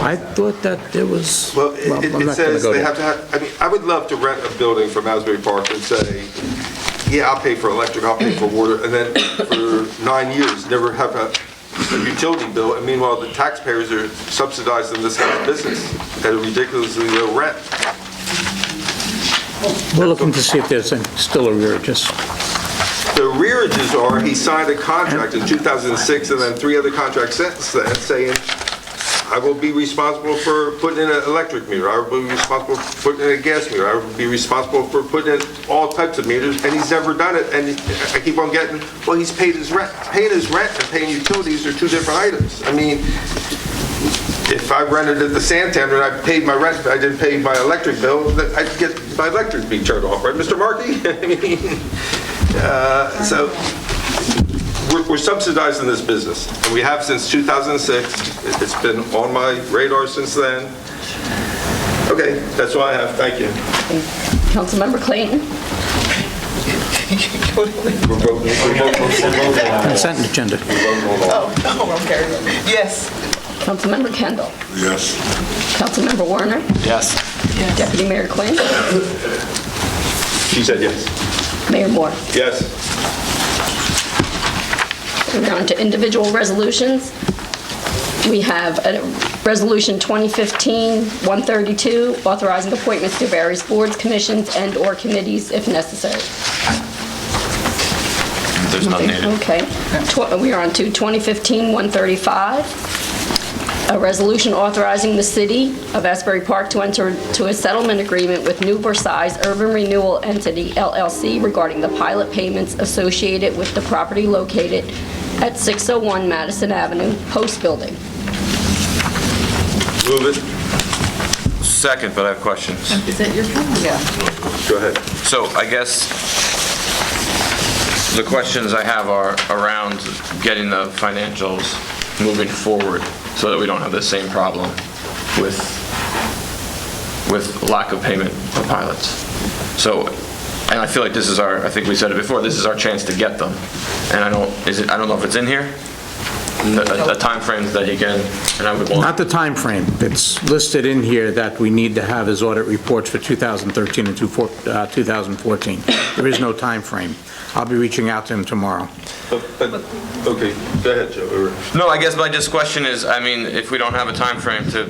Speaker 12: I thought that there was,
Speaker 2: Well,
Speaker 12: I'm
Speaker 2: it
Speaker 12: not going to
Speaker 2: says
Speaker 12: go
Speaker 2: they
Speaker 12: there.
Speaker 2: have to have, I mean, I would love to rent a building from Asbury Park and say, yeah, I'll pay for electric, I'll pay for water, and then for 9 years, never have a utility bill, and meanwhile, the taxpayers are subsidizing this kind of business at a ridiculously low rent.
Speaker 12: We're looking to see if there's still arrearages.
Speaker 2: The arrearages are, he signed a contract in 2006 and then 3 other contracts since then saying, I will be responsible for putting in an electric meter. I will be responsible for putting in a gas meter. I will be responsible for putting in all types of meters, and he's never done it. And I keep on getting, well, he's paid his rent. Paying his rent and paying utilities are two different items. I mean, if I rented at the Santander and I paid my rent, but I didn't pay my electric bill, then I'd get my electric being turned off, right, Mr. Markey? I mean, so we're subsidizing this business, and we have since 2006. It's been on my radar since then. Okay, that's all I have. Thank you.
Speaker 1: Councilmember Clayton?
Speaker 12: Consent agenda.
Speaker 3: Oh, okay. Yes.
Speaker 1: Councilmember Kendall?
Speaker 4: Yes.
Speaker 1: Councilmember Warner?
Speaker 14: Yes.
Speaker 1: Deputy Mayor Quinn?
Speaker 2: She said yes.
Speaker 1: Mayor Moore?
Speaker 2: Yes.
Speaker 1: We're on to individual resolutions. We have a Resolution 2015-132, authorizing appointments to various boards, commissions, and/or committees if necessary.
Speaker 14: There's none needed.
Speaker 1: Okay. We are on to 2015-135, a resolution authorizing the City of Asbury Park to enter into a settlement agreement with New Versailles Urban Renewal Entity, LLC, regarding the pilot payments associated with the property located at 601 Madison Avenue, Post Building.
Speaker 2: Move it.
Speaker 14: Second, but I have questions.
Speaker 3: Is that your phone? Yeah.
Speaker 2: Go ahead.
Speaker 14: So I guess the questions I have are around getting the financials moving forward so that we don't have the same problem with lack of payment for pilots. So, and I feel like this is I think we said it before, this is our chance to get them. And I don't know if it's in here, the time frames that he can, and I would want.
Speaker 12: Not the time frame. It's listed in here that we need to have his audit reports for 2013 and 2014. There is no time frame. I'll be reaching out to him tomorrow.
Speaker 2: Okay, go ahead, Joe.
Speaker 14: No, I guess my just question is, I mean, if we don't have a time frame, to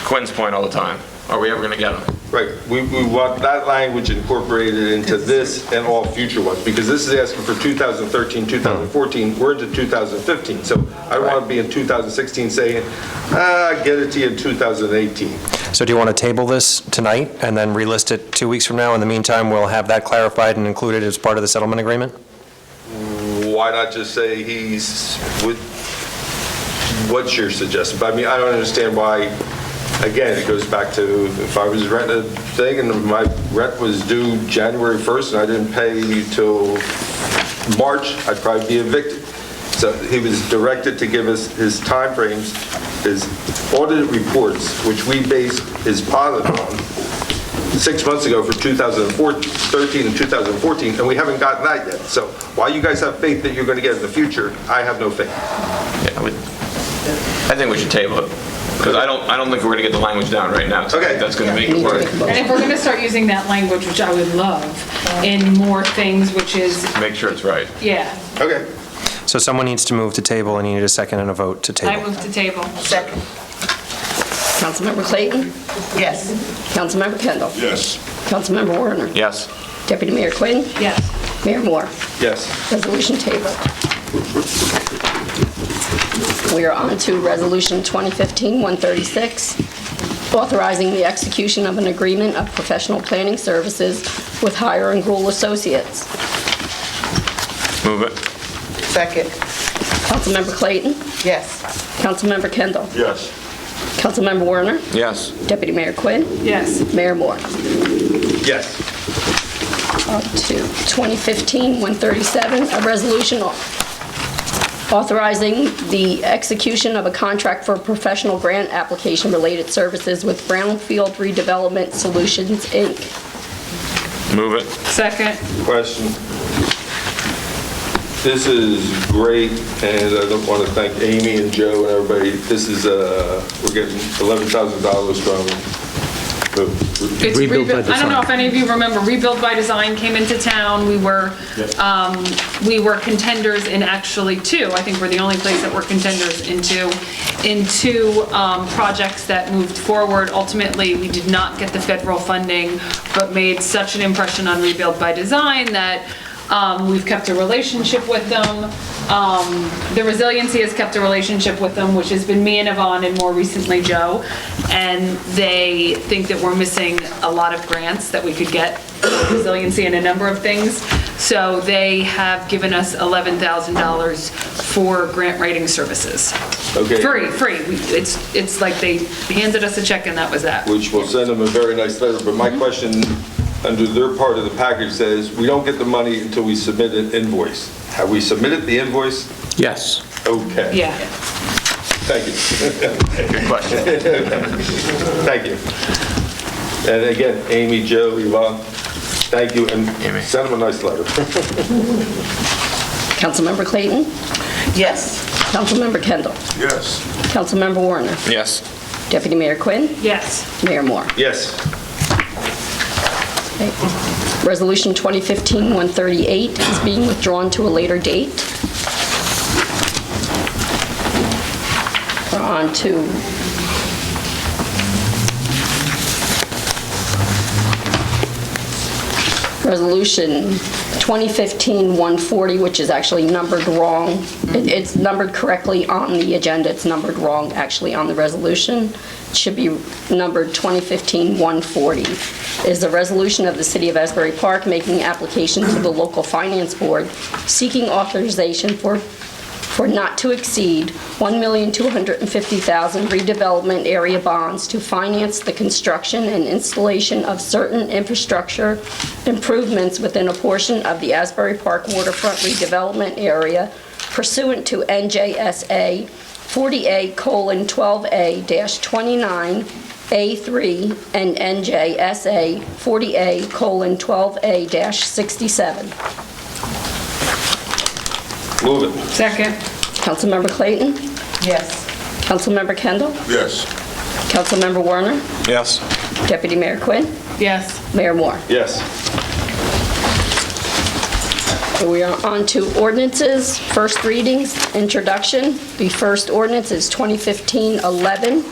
Speaker 14: Quinn's point all the time, are we ever going to get them?
Speaker 2: Right, we want that language incorporated into this and all future ones, because this is asking for 2013, 2014, we're into 2015, so I don't want to be in 2016 saying, get it to you in 2018.
Speaker 19: So do you want to table this tonight and then relist it 2 weeks from now? In the meantime, we'll have that clarified and included as part of the settlement agreement?
Speaker 2: Why not just say what's your suggestion? But I mean, I don't understand why. Again, it goes back to if I was renting a thing and my rent was due January 1st and I didn't pay till March, I'd probably be evicted. So he was directed to give us his timeframes, his audited reports, which we based his pilot on 6 months ago for 2013 and 2014, and we haven't gotten that yet. So while you guys have faith that you're going to get it in the future, I have no faith.
Speaker 14: Yeah, I think we should table it. Because I don't think we're going to get the language down right now. So I think that's going to make it work.
Speaker 7: And if we're going to start using that language, which I would love, in more things, which is,
Speaker 14: Make sure it's right.
Speaker 7: yeah,
Speaker 2: Okay.
Speaker 19: So someone needs to move to table, and you need a second and a vote to table.
Speaker 7: I move to table.
Speaker 3: Second.
Speaker 1: Councilmember Clayton?
Speaker 3: Yes.
Speaker 1: Councilmember Kendall?
Speaker 4: Yes.
Speaker 1: Councilmember Warner?
Speaker 14: Yes.
Speaker 1: Deputy Mayor Quinn?
Speaker 7: Yes.
Speaker 1: Mayor Moore?
Speaker 2: Yes.
Speaker 1: Resolution tabled. We are on to Resolution 2015-136, authorizing the execution of an agreement of professional planning services with Hire and Gruel Associates.
Speaker 14: Move it.
Speaker 3: Second.
Speaker 1: Councilmember Clayton?
Speaker 3: Yes.
Speaker 1: Councilmember Kendall?
Speaker 2: Yes.
Speaker 1: Councilmember Warner?
Speaker 14: Yes.
Speaker 1: Deputy Mayor Quinn?
Speaker 7: Yes.
Speaker 1: Mayor Moore?
Speaker 2: Yes.
Speaker 1: Up to 2015-137, a resolution authorizing the execution of a contract for professional grant application related services with Brownfield Redevelopment Solutions, Inc.
Speaker 14: Move it.
Speaker 7: Second.
Speaker 2: Question. This is great, and I want to thank Amy and Joe and everybody. This is, we're getting $11,000 from
Speaker 7: It's
Speaker 12: Rebuild by
Speaker 7: I don't know if any of you remember, Rebuild by Design came into town. We were contenders in actually two. I think we're the only place that we're contenders in two projects that moved forward. Ultimately, we did not get the federal funding, but made such an impression on Rebuild by Design that We've kept a relationship with them. The Resiliency has kept a relationship with them, which has been me and Yvonne and more recently Joe. And they think that we're missing a lot of grants that we could get for Resiliency and a number of things. So they have given us $11,000 for grant writing services.
Speaker 2: Okay.
Speaker 7: Free. It's like they handed us a check and that was that.
Speaker 2: Which will send them a very nice letter, but my question, under their part of the package says, we don't get the money until we submit an invoice. Have we submitted the invoice?
Speaker 12: Yes.
Speaker 2: Okay.
Speaker 7: Yeah.
Speaker 2: Thank you.
Speaker 14: Good question.
Speaker 2: Thank you. And again, Amy, Joe, Yvonne, thank you, and send them a nice letter.
Speaker 1: Councilmember Clayton?
Speaker 3: Yes.
Speaker 1: Councilmember Kendall?
Speaker 4: Yes.
Speaker 1: Councilmember Warner?
Speaker 14: Yes.
Speaker 1: Deputy Mayor Quinn?
Speaker 7: Yes.
Speaker 1: Mayor Moore?
Speaker 2: Yes.
Speaker 1: Okay. Resolution 2015-138 is being withdrawn to a later date. We're on to Resolution 2015-140, which is actually numbered wrong. It's numbered correctly on the agenda. It's numbered wrong actually on the resolution. It should be numbered 2015-140. Is a resolution of the City of Asbury Park making application to the local finance board seeking authorization for not to exceed $1,250,000 redevelopment area bonds to finance the construction and installation of certain infrastructure improvements within a portion of the Asbury Park waterfront redevelopment area pursuant to NJSA 40A:12A-29A3 and NJSA 40A:12A-67.
Speaker 2: Move it.
Speaker 7: Second.
Speaker 1: Councilmember Clayton?
Speaker 3: Yes.
Speaker 1: Councilmember Kendall?
Speaker 4: Yes.
Speaker 1: Councilmember Warner?
Speaker 14: Yes.
Speaker 1: Deputy Mayor Quinn?
Speaker 7: Yes.
Speaker 1: Mayor Moore?
Speaker 2: Yes.
Speaker 1: We are on to ordinances, first readings, introduction. The first ordinance is 2015-11,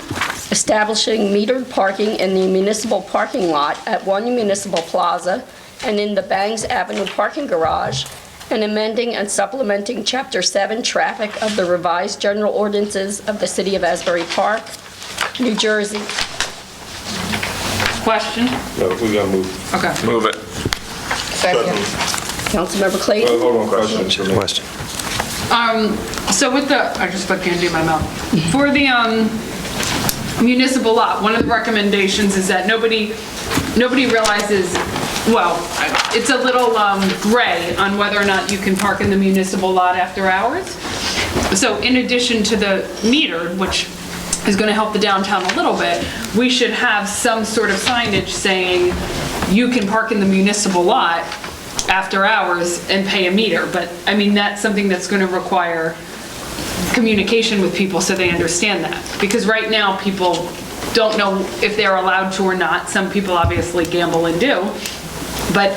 Speaker 1: establishing metered parking in the municipal parking lot at One Municipal Plaza and in the Bangs Avenue parking garage, and amending and supplementing Chapter 7 Traffic of the revised general ordinances of the City of Asbury Park, New Jersey.
Speaker 7: Question?
Speaker 2: No, we gotta move.
Speaker 7: Okay.
Speaker 14: Move it.
Speaker 3: Second.
Speaker 1: Councilmember Clayton?
Speaker 2: Hold on, question.
Speaker 19: Question.
Speaker 7: So with the, I just put candy in my mouth. For the municipal lot, one of the recommendations is that nobody realizes, well, it's a little gray on whether or not you can park in the municipal lot after hours. So in addition to the metered, which is going to help the downtown a little bit, we should have some sort of signage saying you can park in the municipal lot after hours and pay a meter. But I mean, that's something that's going to require communication with people so they understand that. Because right now, people don't know if they're allowed to or not. Some people obviously gamble and do. But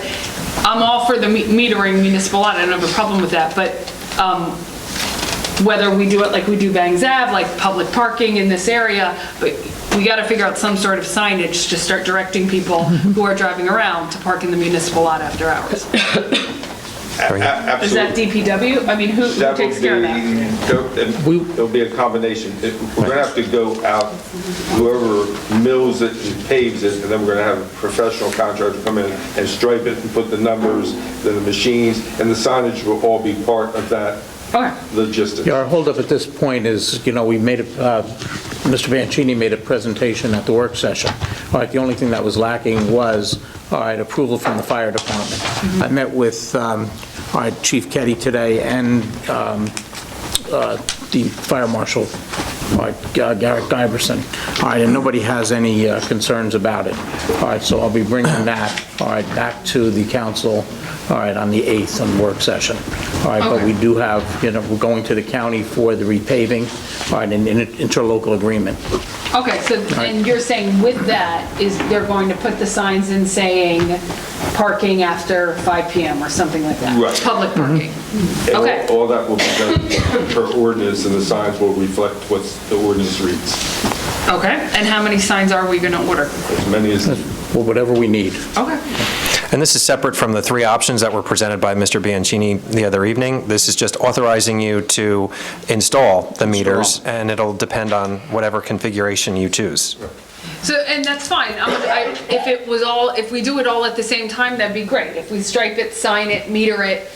Speaker 7: I'm all for the metering municipal lot. I don't have a problem with that. But whether we do it like we do Bangs Ave, like public parking in this area, but we got to figure out some sort of signage to start directing people who are driving around to park in the municipal lot after hours. Is that DPW? I mean, who takes care of that?
Speaker 2: There'll be a combination. We're gonna have to go out, whoever mills it and paves it, and then we're gonna have a professional contractor come in and stripe it and put the numbers, then the machines, and the signage will all be part of that logistics.
Speaker 12: Yeah, our holdup at this point is, we made Mr. Mancini made a presentation at the work session. All right, the only thing that was lacking was, approval from the fire department. I met with, Chief Ketty today and the fire marshal, Garrett Giberson. All right, and nobody has any concerns about it. All right, so I'll be bringing that, back to the council, on the 8th on the work session. All right, but we do have, we're going to the county for the repaving, an interlocal agreement.
Speaker 7: Okay, so, and you're saying with that, is they're going to put the signs in saying parking after 5 PM or something like that?
Speaker 2: Right.
Speaker 7: Public parking?
Speaker 2: And
Speaker 7: Okay.
Speaker 2: all that will be done per ordinance, and the signs will reflect what the ordinance reads.
Speaker 7: Okay, and how many signs are we going to order?
Speaker 2: As many as...
Speaker 12: Well, whatever we need.
Speaker 7: Okay.
Speaker 19: And this is separate from the three options that were presented by Mr. Bianchini the other evening. This is just authorizing you to install the meters, and it'll depend on whatever configuration you choose.
Speaker 10: So, and that's fine. If we do it all at the same time, that'd be great. If we stripe it, sign it, meter it,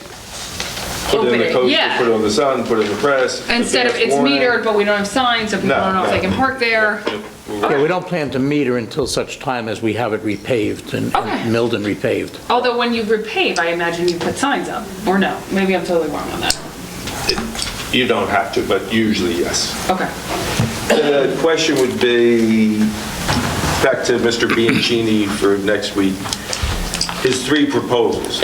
Speaker 2: Put it in the
Speaker 10: open it,
Speaker 2: coast,
Speaker 10: yeah.
Speaker 2: put it on the sun, put it in the press.
Speaker 10: Instead of, it's
Speaker 2: warning.
Speaker 10: metered, but we don't have signs, so people don't know if they can park there.
Speaker 12: Yeah, we don't plan to meter until such time as we have it repaved and milled and repaved.
Speaker 10: Although when you repave, I imagine you put signs up, or no? Maybe I'm totally wrong on that.
Speaker 2: You don't have to, but usually yes.
Speaker 10: Okay.
Speaker 2: The question would be, back to Mr. Bianchini for next week, his three proposals.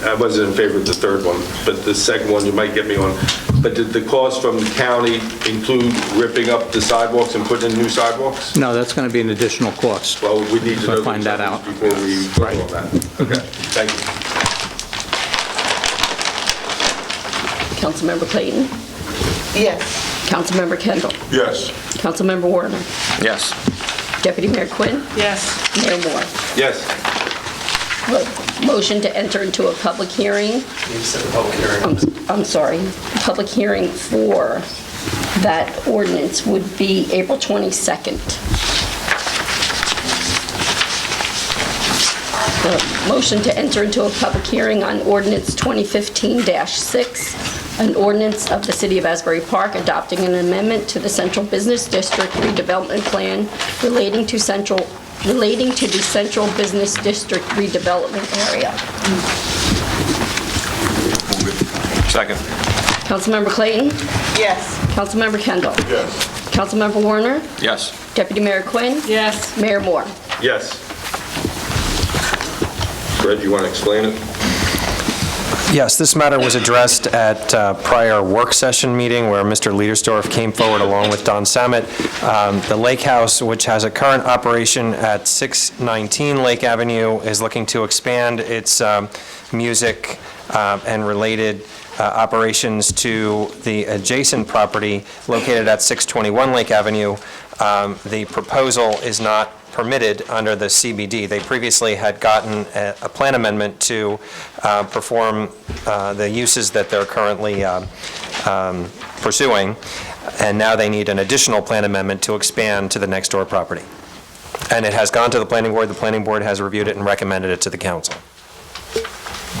Speaker 2: I wasn't in favor of the third one, but the second one you might get me on. But did the cost from the county include ripping up the sidewalks and putting in new sidewalks?
Speaker 12: No, that's going to be an additional cost.
Speaker 2: Well, we need to know
Speaker 12: find that out
Speaker 2: before we vote on that. Okay, thank you.
Speaker 1: Councilmember Clayton?
Speaker 3: Yes.
Speaker 1: Councilmember Kendall?
Speaker 4: Yes.
Speaker 1: Councilmember Warner?
Speaker 14: Yes.
Speaker 1: Deputy Mayor Quinn?
Speaker 10: Yes.
Speaker 1: Mayor Moore?
Speaker 2: Yes.
Speaker 1: Motion to enter into a public hearing.
Speaker 17: Need to set the public hearing.
Speaker 1: I'm sorry. Public hearing for that ordinance would be April 22nd. Motion to enter into a public hearing on ordinance 2015-6, an ordinance of the City of Asbury Park adopting an amendment to the Central Business District redevelopment plan relating to the Central Business District redevelopment area.
Speaker 14: Second.
Speaker 1: Councilmember Clayton?
Speaker 3: Yes.
Speaker 1: Councilmember Kendall?
Speaker 4: Yes.
Speaker 1: Councilmember Warner?
Speaker 14: Yes.
Speaker 1: Deputy Mayor Quinn?
Speaker 10: Yes.
Speaker 1: Mayor Moore?
Speaker 2: Yes. Fred, you want to explain it?
Speaker 19: Yes, this matter was addressed at prior work session meeting where Mr. Liedersdorf came forward along with Don Samet. The Lake House, which has a current operation at 619 Lake Avenue, is looking to expand its music and related operations to the adjacent property located at 621 Lake Avenue. The proposal is not permitted under the CBD. They previously had gotten a plan amendment to perform the uses that they're currently pursuing, and now they need an additional plan amendment to expand to the next door property. And it has gone to the planning board. The planning board has reviewed it and recommended it to the council.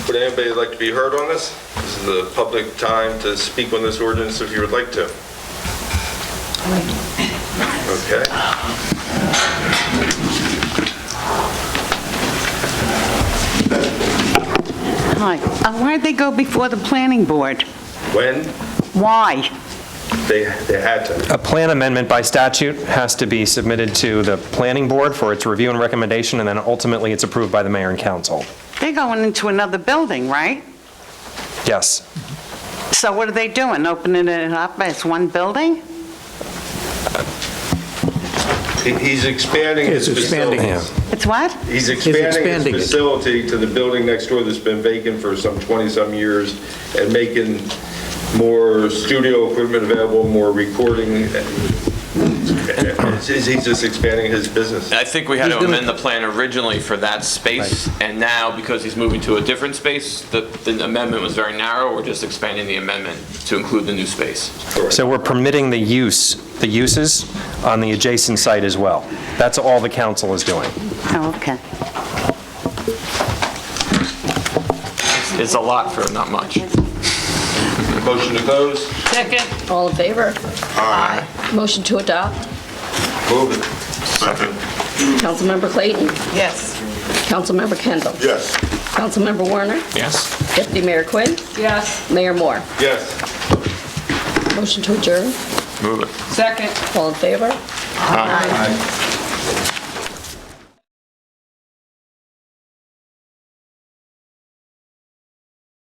Speaker 2: Would anybody like to be heard on this? This is the public time to speak on this ordinance if you would like to. Okay.
Speaker 13: Hi. Why'd they go before the planning board?
Speaker 2: When?
Speaker 13: Why?
Speaker 2: They had to.
Speaker 19: A plan amendment by statute has to be submitted to the planning board for its review and recommendation, and then ultimately it's approved by the mayor and council.
Speaker 13: They're going into another building, right?
Speaker 19: Yes.
Speaker 13: So what are they doing? Opening it up as one building?
Speaker 2: He's expanding his facility.
Speaker 13: It's what?
Speaker 2: He's expanding
Speaker 12: it.
Speaker 2: his facility to the building next door that's been vacant for some 20-some years and making more studio equipment available, more recording. He's just expanding his business.
Speaker 14: I think we had to amend the plan originally for that space, and now, because he's moving to a different space, the amendment was very narrow. We're just expanding the amendment to include the new space.
Speaker 19: So we're permitting the uses on the adjacent site as well. That's all the council is doing.
Speaker 13: Oh, okay.
Speaker 14: It's a lot for not much.
Speaker 2: Motion to close?
Speaker 10: Second.
Speaker 1: All in favor?
Speaker 2: Aye.
Speaker 1: Motion to adopt?
Speaker 2: Move it.
Speaker 4: Second.
Speaker 1: Councilmember Clayton?
Speaker 3: Yes.
Speaker 1: Councilmember Kendall?
Speaker 4: Yes.
Speaker 1: Councilmember Warner?
Speaker 14: Yes.
Speaker 1: Deputy Mayor Quinn?
Speaker 10: Yes.
Speaker 1: Mayor Moore?
Speaker 2: Yes.
Speaker 1: Motion to adjourn?
Speaker 14: Move it.
Speaker 10: Second.
Speaker 1: All in favor?
Speaker 14: Aye.